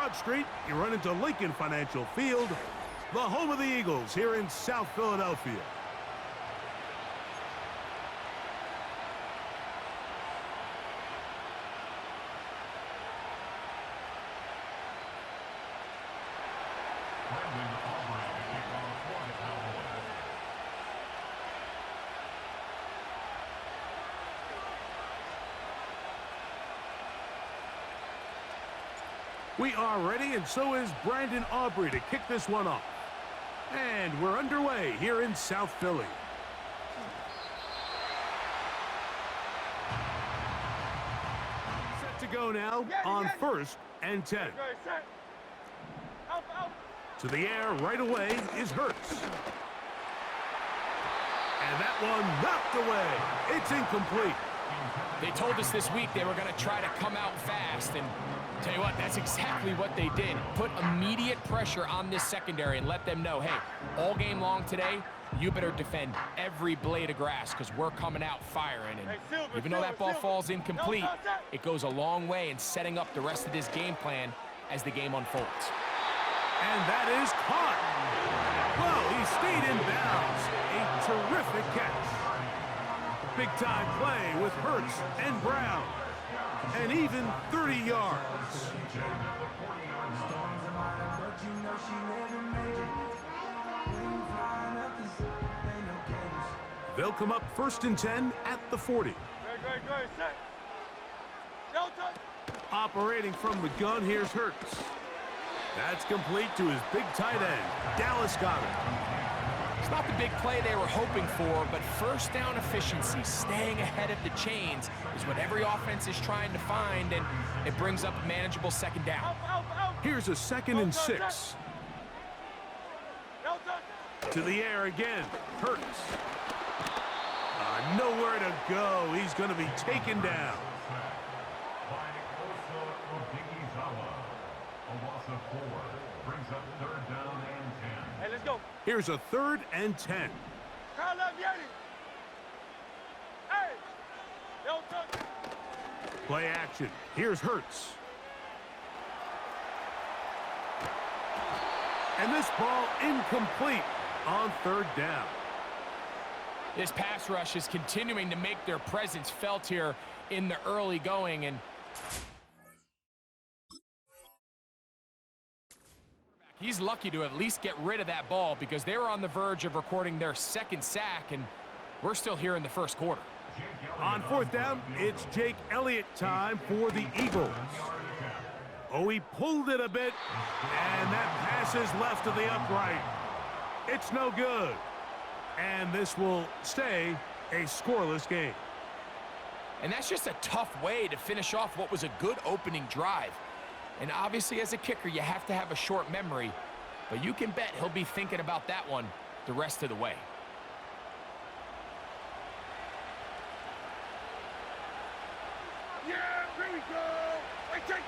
Broad Street, you run into Lincoln Financial Field, the home of the Eagles here in South Philadelphia. We are ready, and so is Brandon Aubrey to kick this one off. And we're underway here in South Philly. Set to go now on 1st and 10. To the air right away is Hurts. And that one knocked away. It's incomplete. They told us this week they were going to try to come out fast, and tell you what, that's exactly what they did. Put immediate pressure on this secondary and let them know, hey, all game long today, you better defend every blade of grass because we're coming out firing. And even though that ball falls incomplete, it goes a long way in setting up the rest of this game plan as the game unfolds. And that is caught. Well, he stayed in bounds. A terrific catch. Big-time play with Hurts and Brown. And even 30 yards. They'll come up 1st and 10 at the 40. Operating from the gun, here's Hurts. That's complete to his big tight end, Dallas Goedert. It's not the big play they were hoping for, but first down efficiency, staying ahead of the chains, is what every offense is trying to find, and it brings up a manageable second down. Here's a 2nd and 6. To the air again, Hurts. Nowhere to go. He's going to be taken down. Brings up 3rd down and 10. Hey, let's go. Here's a 3rd and 10. Play action. Here's Hurts. And this ball incomplete on 3rd down. This pass rush is continuing to make their presence felt here in the early going, and he's lucky to at least get rid of that ball because they were on the verge of recording their 2nd sack, and we're still here in the 1st quarter. On 4th down, it's Jake Elliott time for the Eagles. Oh, he pulled it a bit, and that pass is left to the upright. It's no good. And this will stay a scoreless game. And that's just a tough way to finish off what was a good opening drive. And obviously, as a kicker, you have to have a short memory, but you can bet he'll be thinking about that one the rest of the way. Yeah, here we go. Wait, take.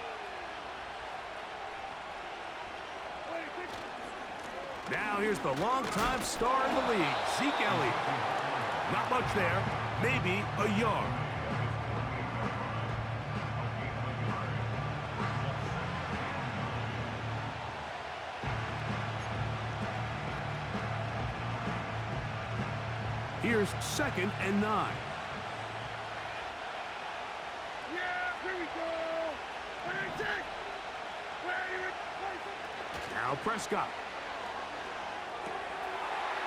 Now here's the longtime star in the league, Zeke Elliott. Not much there, maybe a yard. Here's 2nd and 9. Yeah, here we go. Wait, take. Now Prescott.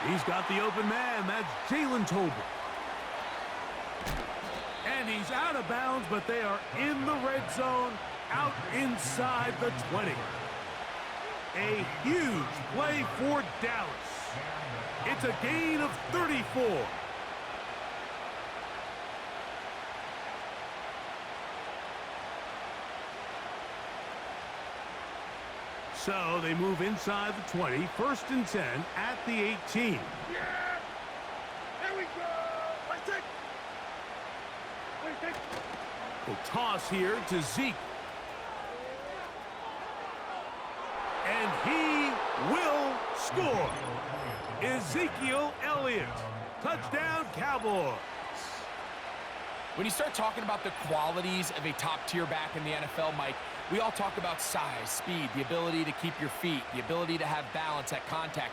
He's got the open man. That's Jalen Tolbert. And he's out of bounds, but they are in the red zone, out inside the 20. A huge play for Dallas. It's a gain of 34. So they move inside the 20, 1st and 10 at the 18. Yeah! Here we go! Let's take. We'll toss here to Zeke. And he will score. Ezekiel Elliott. Touchdown, Cowboys. When you start talking about the qualities of a top-tier back in the NFL, Mike, we all talk about size, speed, the ability to keep your feet, the ability to have balance at contact.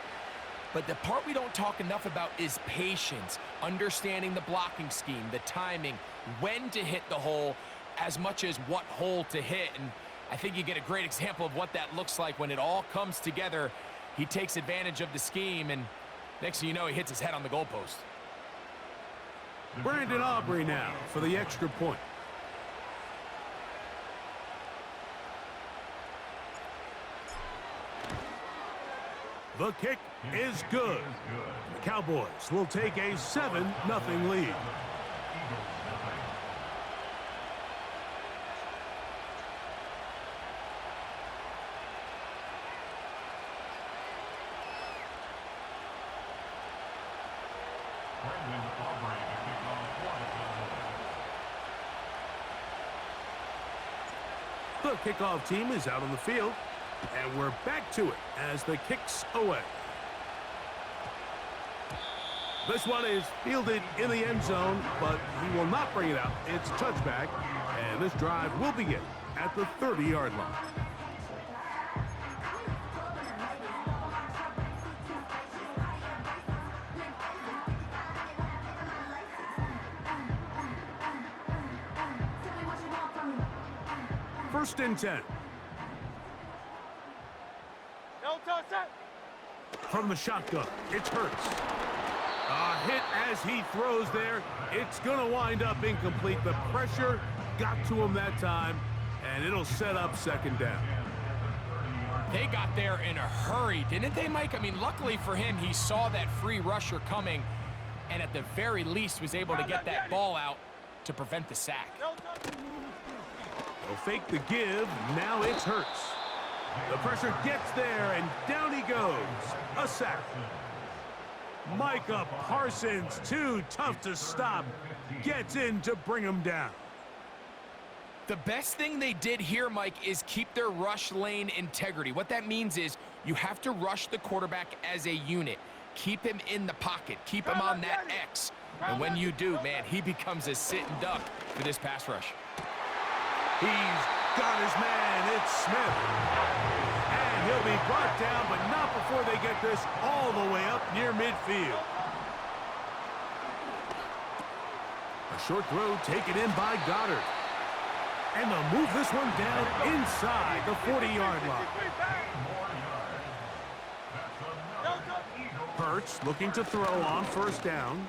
But the part we don't talk enough about is patience, understanding the blocking scheme, the timing, when to hit the hole, as much as what hole to hit. And I think you get a great example of what that looks like when it all comes together. He takes advantage of the scheme, and next thing you know, he hits his head on the goalpost. Brandon Aubrey now for the extra point. The kick is good. The Cowboys will take a 7-0 lead. The kickoff team is out on the field, and we're back to it as the kick's away. This one is fielded in the end zone, but he will not bring it out. It's a touchback, and this drive will begin at the 30-yard line. First and 10. From the shotgun, it's Hurts. A hit as he throws there. It's going to wind up incomplete. The pressure got to him that time, and it'll set up second down. They got there in a hurry, didn't they, Mike? I mean, luckily for him, he saw that free rusher coming, and at the very least was able to get that ball out to prevent the sack. They'll fake the give. Now it's Hurts. The pressure gets there, and down he goes. A sack. Micah Parsons, too tough to stop, gets in to bring him down. The best thing they did here, Mike, is keep their rush lane integrity. What that means is you have to rush the quarterback as a unit. Keep him in the pocket. Keep him on that X. And when you do, man, he becomes a sitting duck for this pass rush. He's got his man. It's Smith. And he'll be brought down, but not before they get this all the way up near midfield. A short throw taken in by Goddard. And they'll move this one down inside the 40-yard line. Hurts looking to throw on first down.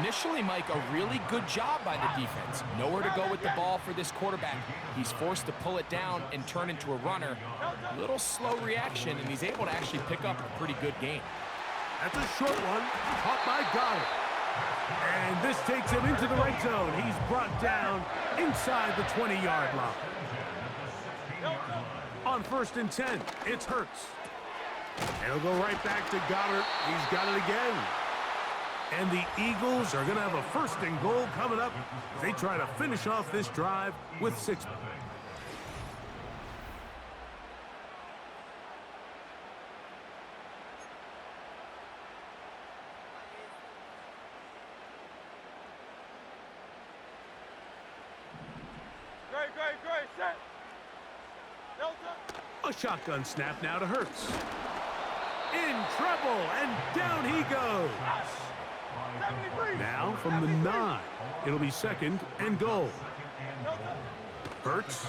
Initially, Mike, a really good job by the defense. Nowhere to go with the ball for this quarterback. He's forced to pull it down and turn into a runner. A little slow reaction, and he's able to actually pick up a pretty good game. That's a short one, caught by Goddard. And this takes him into the red zone. He's brought down inside the 20-yard line. On first and 10, it's Hurts. And he'll go right back to Goddard. He's got it again. And the Eagles are going to have a first and goal coming up as they try to finish off this drive with 6. Great, set. A shotgun snap now to Hurts. In trouble, and down he goes. Now from the 9, it'll be second and goal. Hurts.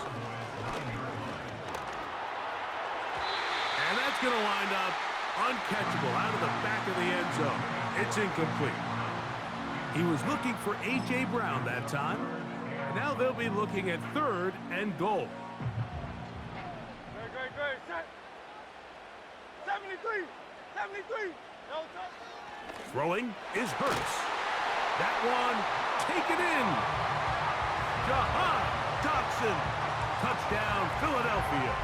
And that's going to wind up uncatchable out of the back of the end zone. It's incomplete. He was looking for A.J. Brown that time. And now they'll be looking at third and goal. Great, set. 73. Throwing is Hurts. That one taken in. Jahan Dotson. Touchdown, Philadelphia.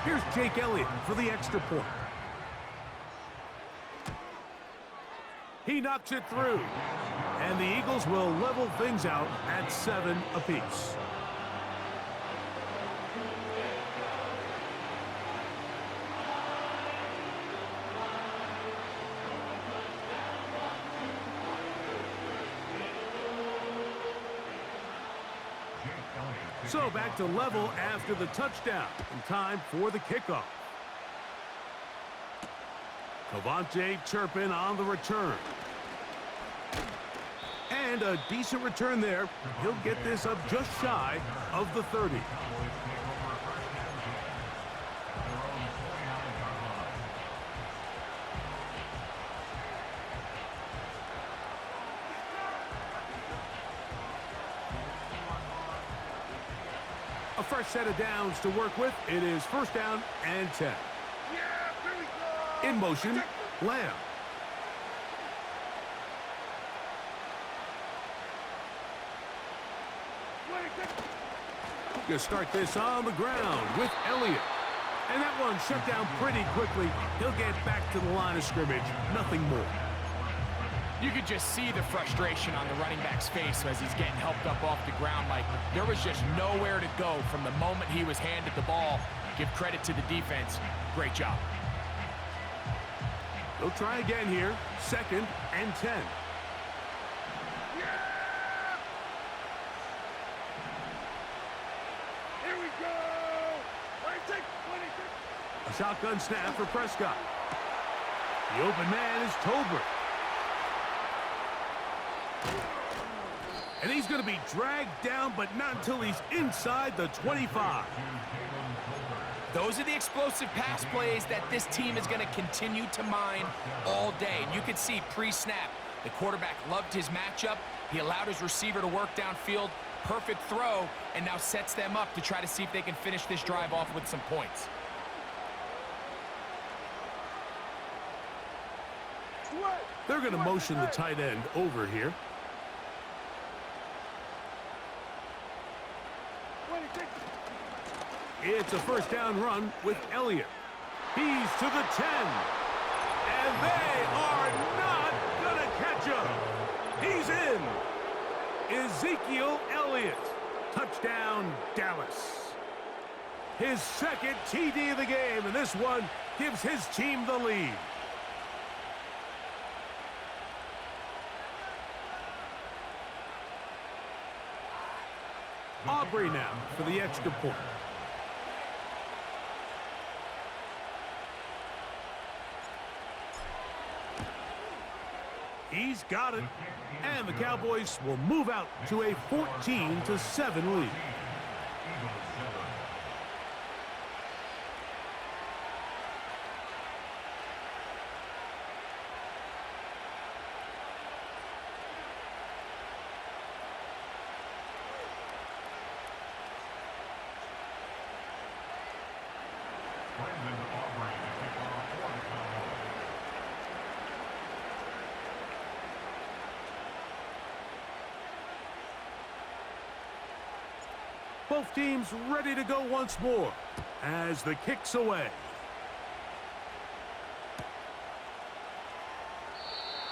Here's Jake Elliott for the extra point. He knocks it through. And the Eagles will level things out at 7 apiece. So back to level after the touchdown. And time for the kickoff. Cavante Turpin on the return. And a decent return there. He'll get this up just shy of the 30. A fresh set of downs to work with. It is first down and 10. In motion, Lamb. Gonna start this on the ground with Elliott. And that one shut down pretty quickly. He'll get back to the line of scrimmage. Nothing more. You could just see the frustration on the running back's face as he's getting helped up off the ground. Like, there was just nowhere to go from the moment he was handed the ball. Give credit to the defense. Great job. They'll try again here. Second and 10. Here we go. 26, 26. A shotgun snap for Prescott. The open man is Tolbert. And he's going to be dragged down, but not until he's inside the 25. Those are the explosive pass plays that this team is going to continue to mine all day. And you could see pre-snap, the quarterback loved his matchup. He allowed his receiver to work downfield. Perfect throw, and now sets them up to try to see if they can finish this drive off with some points. They're going to motion the tight end over here. 26. It's a first down run with Elliott. He's to the 10. And they are not going to catch him. He's in. Ezekiel Elliott. Touchdown, Dallas. His second TD of the game, and this one gives his team the lead. Aubrey now for the extra point. He's got it. And the Cowboys will move out to a 14-7 lead. Both teams ready to go once more as the kick's away.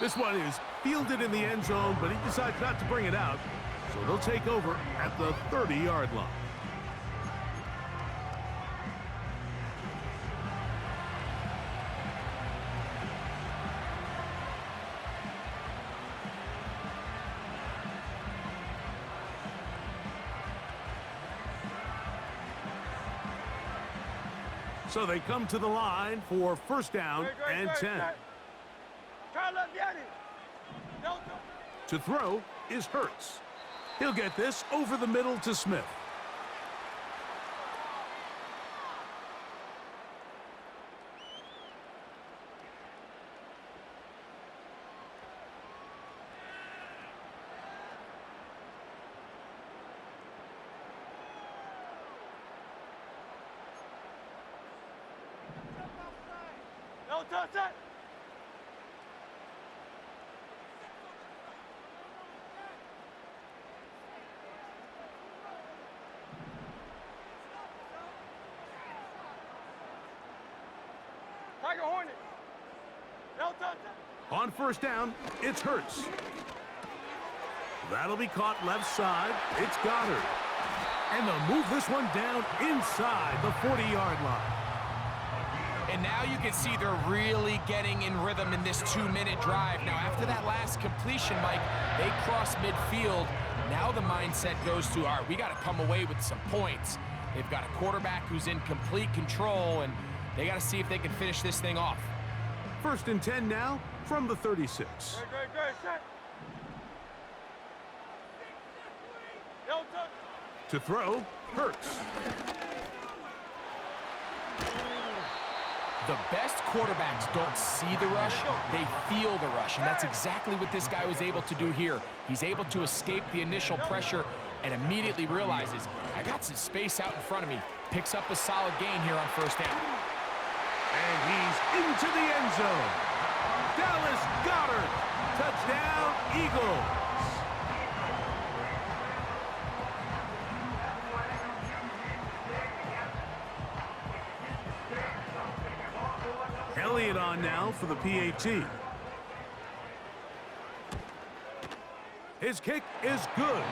This one is fielded in the end zone, but he decides not to bring it out. So they'll take over at the 30-yard line. So they come to the line for first down and 10. To throw is Hurts. He'll get this over the middle to Smith. No touch it. Tiger Hornet. No touch it. On first down, it's Hurts. That'll be caught left side. It's Goddard. And they'll move this one down inside the 40-yard line. And now you can see they're really getting in rhythm in this 2-minute drive. Now, after that last completion, Mike, they cross midfield. Now the mindset goes to, all right, we got to come away with some points. They've got a quarterback who's in complete control, and they got to see if they can finish this thing off. 1st and 10 now from the 36. Good, set. To throw, Hurts. The best quarterbacks don't see the rush, they feel the rush, and that's exactly what this guy was able to do here. He's able to escape the initial pressure and immediately realizes, I got some space out in front of me. Picks up a solid gain here on 1st down. And he's into the end zone. Dallas Goedert. Touchdown, Eagles. Elliott on now for the PAT. His kick is good.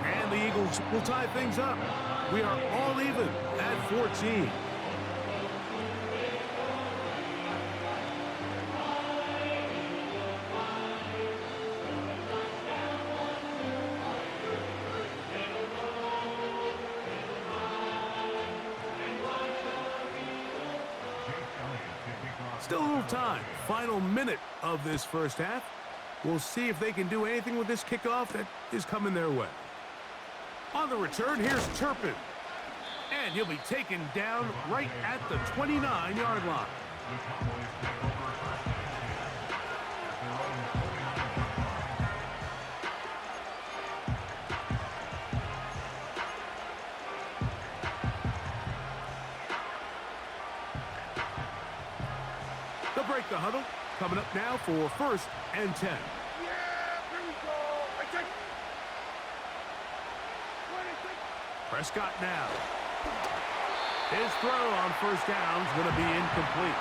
And the Eagles will tie things up. We are all even at 14. Still a little time. Final minute of this 1st half. We'll see if they can do anything with this kickoff that is coming their way. On the return, here's Turpin. And he'll be taken down right at the 29-yard line. They'll break the huddle. Coming up now for 1st and 10. Yeah, here we go. I take. Prescott now. His throw on 1st down is going to be incomplete.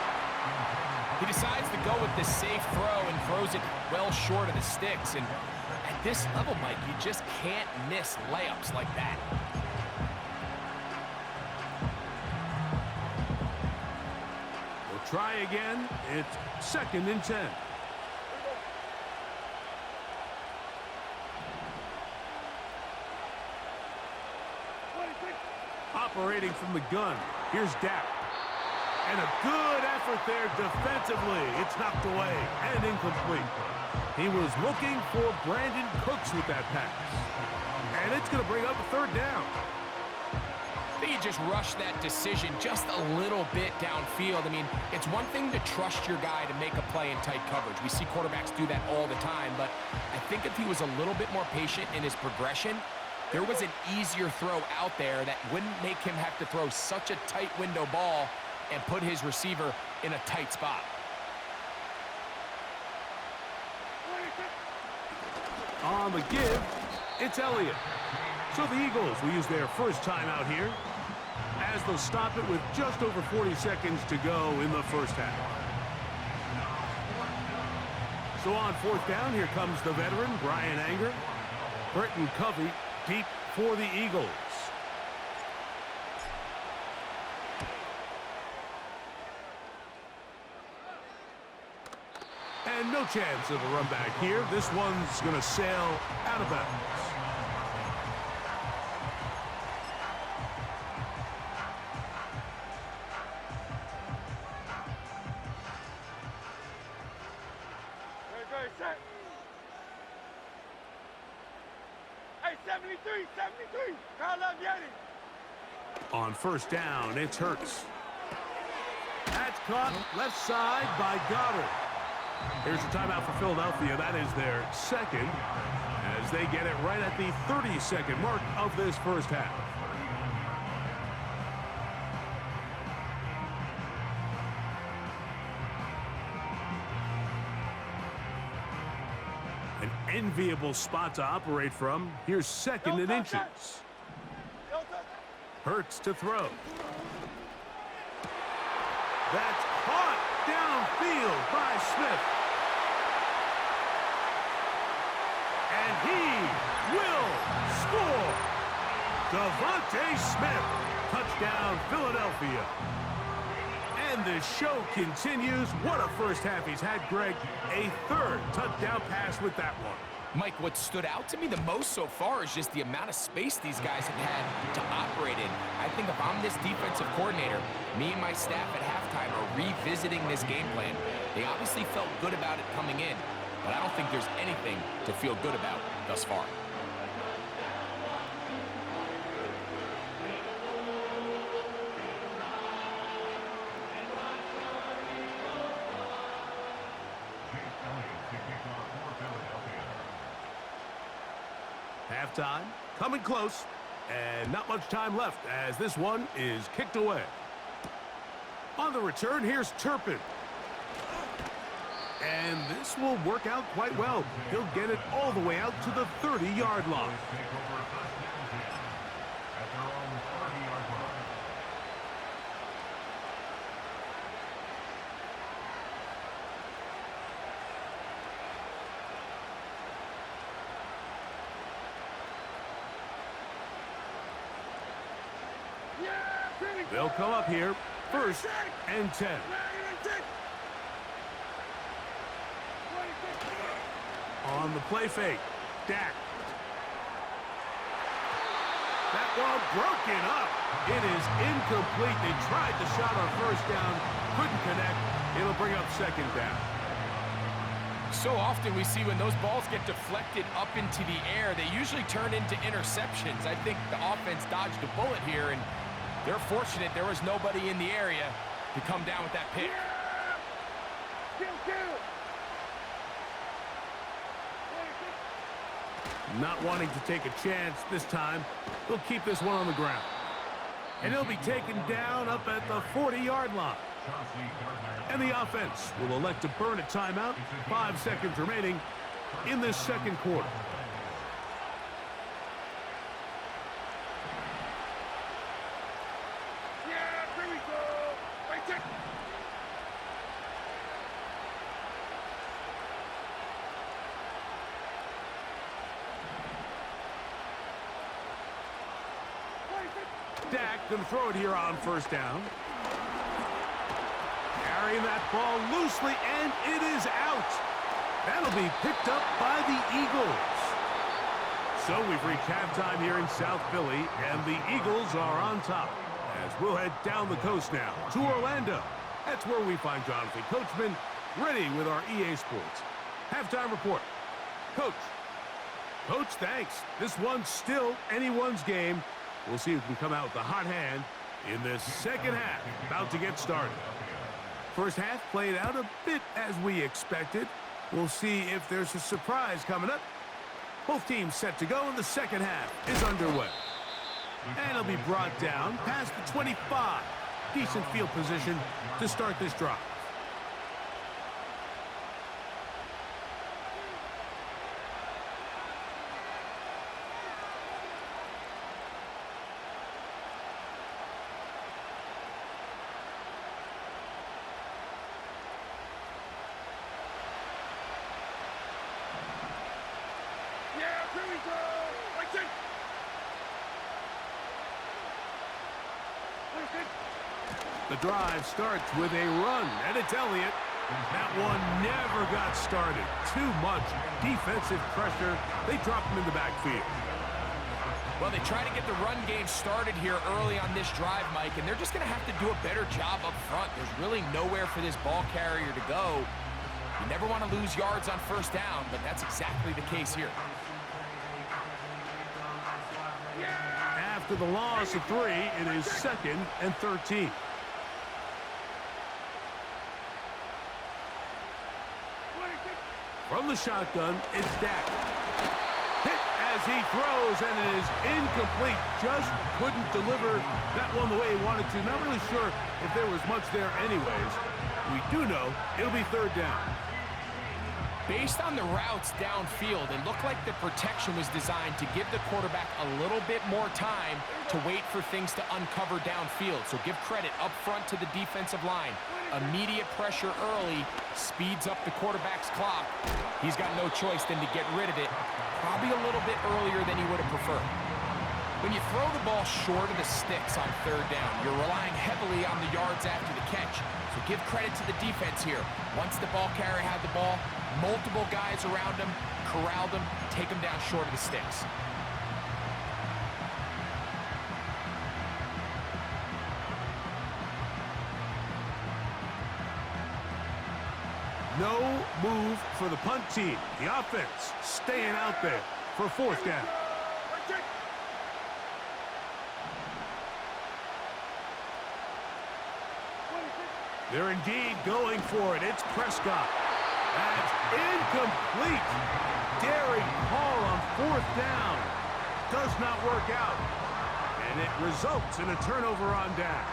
He decides to go with the safe throw and throws it well short of the sticks. And at this level, Mike, you just can't miss layups like that. We'll try again. It's 2nd and 10. Operating from the gun. Here's Dak. And a good effort there defensively. It's knocked away and incomplete. He was looking for Brandon Cooks with that pass. And it's going to bring up a 3rd down. I think he just rushed that decision just a little bit downfield. I mean, it's one thing to trust your guy to make a play in tight coverage. We see quarterbacks do that all the time, but I think if he was a little bit more patient in his progression, there was an easier throw out there that wouldn't make him have to throw such a tight window ball and put his receiver in a tight spot. On the give, it's Elliott. So the Eagles will use their first timeout here as they'll stop it with just over 40 seconds to go in the 1st half. So on 4th down, here comes the veteran, Brian Anger. Britton Covey deep for the Eagles. And no chance of a run back here. This one's going to sail out of bounds. Good, set. Hey, 73. Kyle Lavieri. On 1st down, it's Hurts. That's caught left side by Goddard. Here's a timeout for Philadelphia. That is their 2nd as they get it right at the 30-second mark of this 1st half. An enviable spot to operate from. Here's 2nd and inches. Hurts to throw. That's caught downfield by Smith. And he will score. Devontae Smith. Touchdown, Philadelphia. And And the show continues. What a first half he's had, Greg. A third touchdown pass with that one. Mike, what stood out to me the most so far is just the amount of space these guys have had to operate in. I think if I'm this defensive coordinator, me and my staff at halftime are revisiting this game plan. They obviously felt good about it coming in, but I don't think there's anything to feel good about thus far. Halftime, coming close, and not much time left as this one is kicked away. On the return, here's Turpin. And this will work out quite well. He'll get it all the way out to the 30-yard line. They'll come up here, 1st and 10. On the play fake, Dak. That one broken up. It is incomplete. They tried the shot on 1st down, couldn't connect. It'll bring up 2nd down. So often we see when those balls get deflected up into the air, they usually turn into interceptions. I think the offense dodged a bullet here, and they're fortunate there was nobody in the area to come down with that pick. Not wanting to take a chance this time, they'll keep this one on the ground. And he'll be taken down up at the 40-yard line. And the offense will elect to burn a timeout. 5 seconds remaining in this 2nd quarter. Dak going to throw it here on 1st down. Carrying that ball loosely, and it is out. That'll be picked up by the Eagles. So we've reached halftime here in South Philly, and the Eagles are on top. As we'll head down the coast now to Orlando. That's where we find Jonathan Coachman ready with our EA Sports halftime report. Coach, thanks. This one's still anyone's game. We'll see who can come out with the hot hand in this 2nd half, about to get started. 1st half played out a bit as we expected. We'll see if there's a surprise coming up. Both teams set to go, and the 2nd half is underway. And it'll be brought down past the 25. Decent field position to start this drive. The drive starts with a run, and it's Elliott. That one never got started. Too much defensive pressure. They dropped him in the backfield. Well, they try to get the run game started here early on this drive, Mike, and they're just going to have to do a better job up front. There's really nowhere for this ball carrier to go. You never want to lose yards on 1st down, but that's exactly the case here. After the loss of 3, it is 2nd and 13. From the shotgun, it's Dak. Hit as he throws, and it is incomplete. Just couldn't deliver that one the way he wanted to. Not really sure if there was much there anyways. We do know it'll be 3rd down. Based on the routes downfield, it looked like the protection was designed to give the quarterback a little bit more time to wait for things to uncover downfield. So give credit up front to the defensive line. Immediate pressure early speeds up the quarterback's clock. He's got no choice than to get rid of it, probably a little bit earlier than he would have preferred. When you throw the ball short of the sticks on third down, you're relying heavily on the yards after the catch. So give credit to the defense here. Once the ball carrier had the ball, multiple guys around him, corralled him, take him down short of the sticks. No move for the punt team. The offense staying out there for fourth down. They're indeed going for it. It's Prescott. That's incomplete. Daring call on fourth down. Does not work out. And it results in a turnover on down.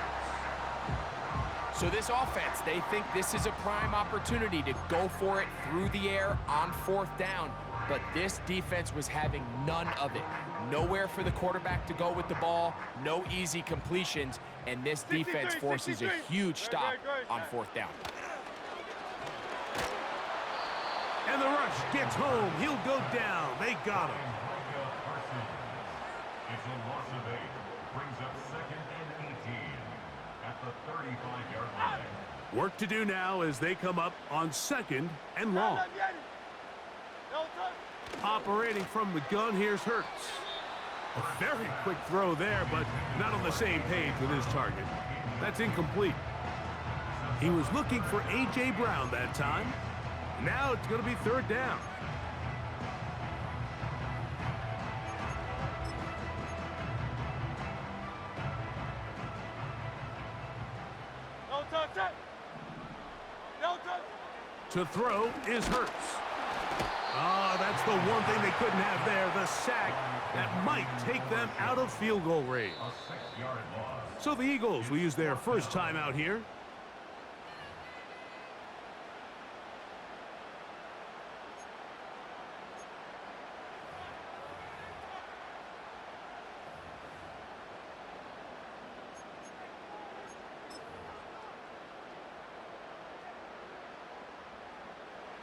So this offense, they think this is a prime opportunity to go for it through the air on fourth down. But this defense was having none of it. Nowhere for the quarterback to go with the ball, no easy completions, and this defense forces a huge stop on fourth down. And the rush gets home. He'll go down. They got him. It's a loss of 8. Brings up 2nd and 18 at the 35-yard line. Work to do now as they come up on 2nd and long. Operating from the gun, here's Hurts. A very quick throw there, but not on the same page with his target. That's incomplete. He was looking for A.J. Brown that time. Now it's going to be third down. To throw is Hurts. Oh, that's the one thing they couldn't have there, the sack that might take them out of field goal range. A 6-yard loss. So the Eagles will use their first time out here.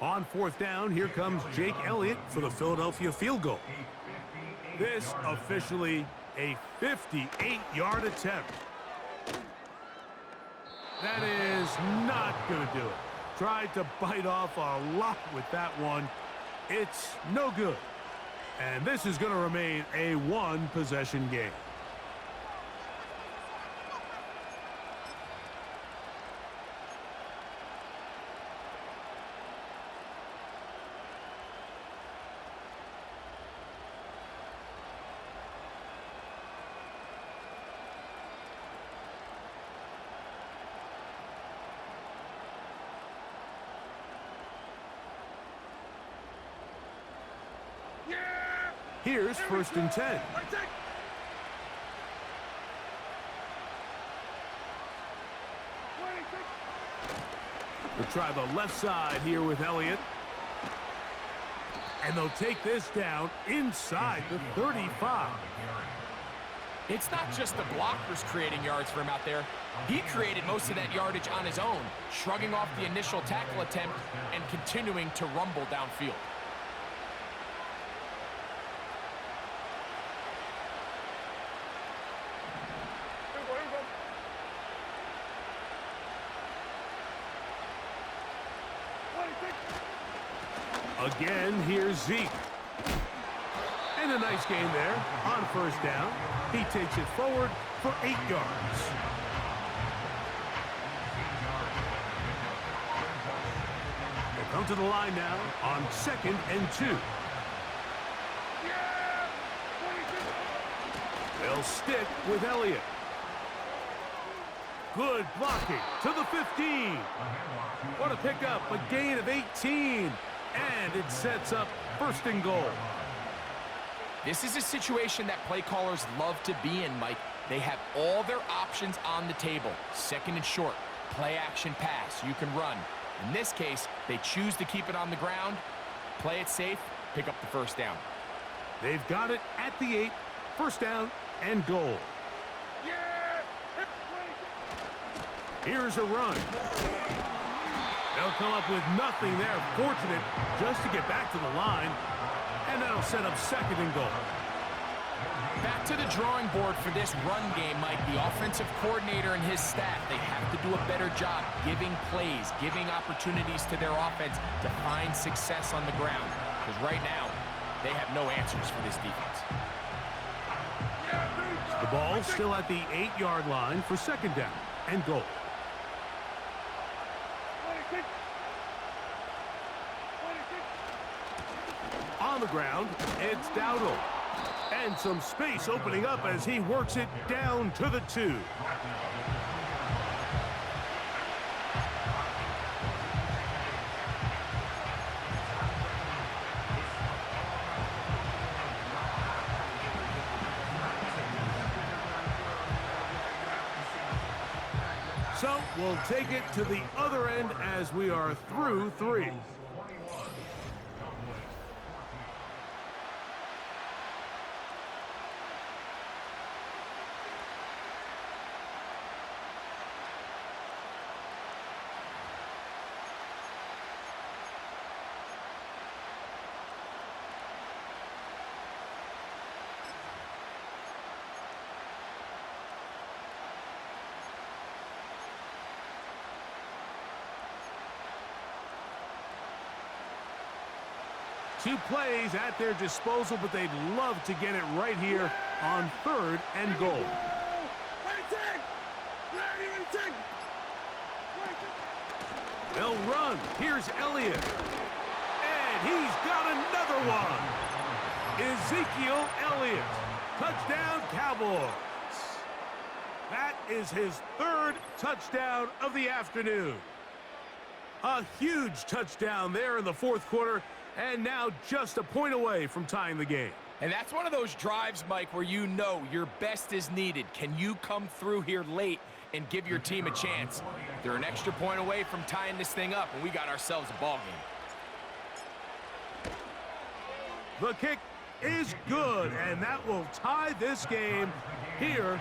On fourth down, here comes Jake Elliott for the Philadelphia field goal. This officially a 58-yard attempt. That is not going to do it. Tried to bite off a lot with that one. It's no good. And this is going to remain a one-possession game. Here's 1st and 10. We'll try the left side here with Elliott. And they'll take this down inside the 35. It's not just the blockers creating yards for him out there. He created most of that yardage on his own, shrugging off the initial tackle attempt and continuing to rumble downfield. Again, here's Zeke. And a nice gain there on first down. He takes it forward for 8 yards. They'll come to the line now on 2nd and 2. They'll stick with Elliott. Good blocking to the 15. What a pickup, a gain of 18. And it sets up 1st and goal. This is a situation that play callers love to be in, Mike. They have all their options on the table. 2nd and short, play action pass, you can run. In this case, they choose to keep it on the ground, play it safe, pick up the 1st down. They've got it at the 8, 1st down and goal. Here's a run. They'll come up with nothing there. Fortunate just to get back to the line. And that'll set up 2nd and goal. Back to the drawing board for this run game, Mike. The offensive coordinator and his staff, they have to do a better job giving plays, giving opportunities to their offense to find success on the ground. Because right now, they have no answers for this defense. The ball still at the 8-yard line for second down and goal. On the ground, it's Dowdle. And some space opening up as he works it down to the 2. So we'll take it to the other end as we are through 3. Two plays at their disposal, but they'd love to get it right here on 3rd and goal. They'll run. Here's Elliott. And he's got another one. Ezekiel Elliott. Touchdown, Cowboys. That is his 3rd touchdown of the afternoon. A huge touchdown there in the 4th quarter. And now just a point away from tying the game. And that's one of those drives, Mike, where you know your best is needed. Can you come through here late and give your team a chance? They're an extra point away from tying this thing up, and we got ourselves a ball game. The kick is good, and that will tie this game here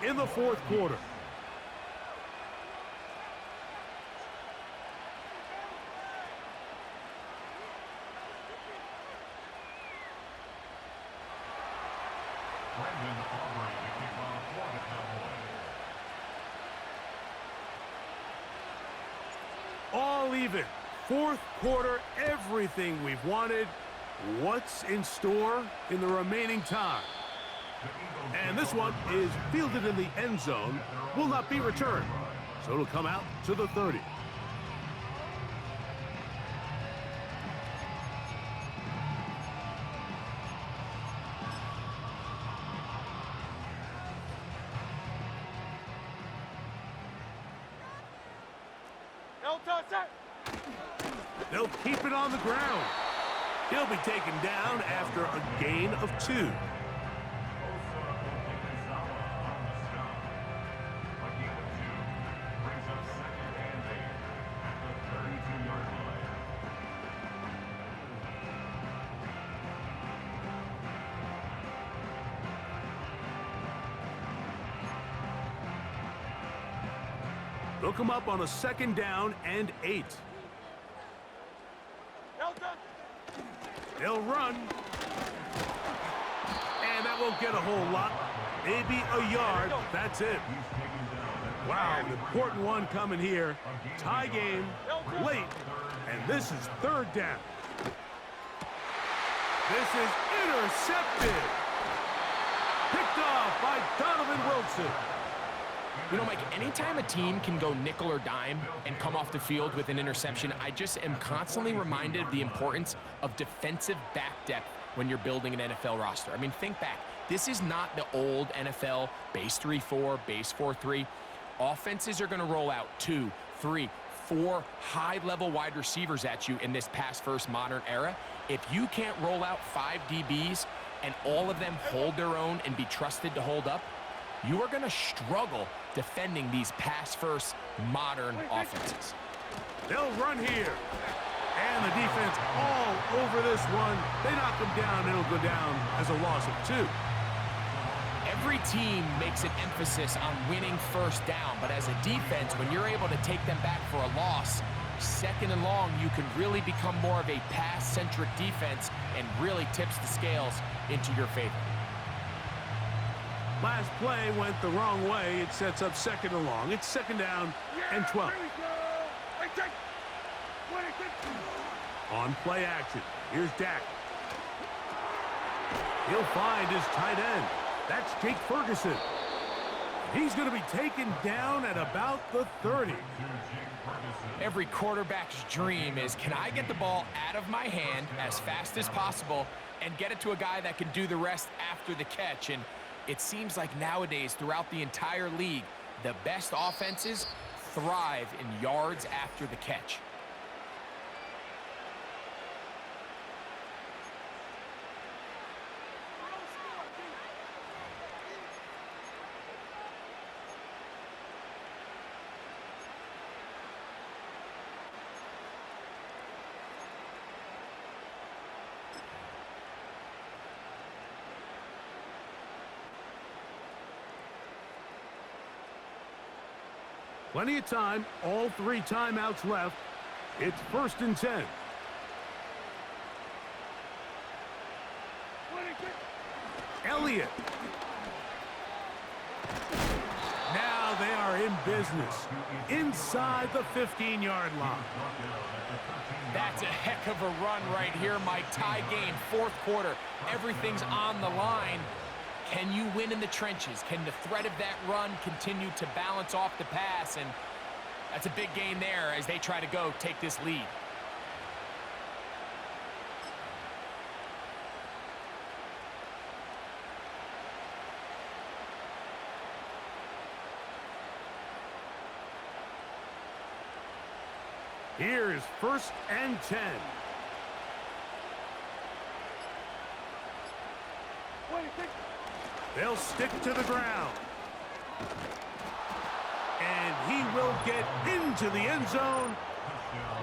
in the 4th quarter. All even. 4th quarter, everything we've wanted. What's in store in the remaining time? And this one is fielded in the end zone. Will not be returned. So it'll come out to the 30. They'll keep it on the ground. He'll be taken down after a gain of 2. They'll come up on a 2nd down and 8. They'll run. And that won't get a whole lot. Maybe a yard. That's it. Wow, an important one coming here. Tie game, late, and this is 3rd down. This is intercepted. Picked off by Donovan Wilson. You know, Mike, anytime a team can go nickel or dime and come off the field with an interception, I just am constantly reminded of the importance of defensive back depth when you're building an NFL roster. I mean, think back. This is not the old NFL base 3-4, base 4-3. Offenses are going to roll out 2, 3, 4 high-level wide receivers at you in this pass-first modern era. If you can't roll out 5 DBs and all of them hold their own and be trusted to hold up, you are going to struggle defending these pass-first modern offenses. They'll run here. And the defense all over this one. They knock them down, and it'll go down as a loss of 2. Every team makes an emphasis on winning first down, but as a defense, when you're able to take them back for a loss, 2nd and long, you can really become more of a pass-centric defense and really tips the scales into your favor. Last play went the wrong way. It sets up second and long. It's second down and 12. Here we go. Hey, Jake. 26. On play action, here's Dak. He'll find his tight end. That's Jake Ferguson. He's going to be taken down at about the 30. Every quarterback's dream is, can I get the ball out of my hand as fast as possible and get it to a guy that can do the rest after the catch? And it seems like nowadays, throughout the entire league, the best offenses thrive in yards after the catch. Plenty of time, all 3 timeouts left. It's 1st and 10. 26. Elliott. Now they are in business inside the 15-yard line. That's a heck of a run right here, Mike. Tie game, 4th quarter. Everything's on the line. Can you win in the trenches? Can the threat of that run continue to balance off the pass? And that's a big gain there as they try to go take this lead. Here's 1st and 10. 26. They'll stick to the ground. And he will get into the end zone.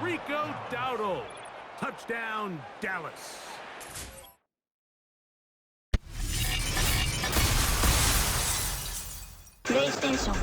Rico Dowdle. Touchdown, Dallas. PlayStation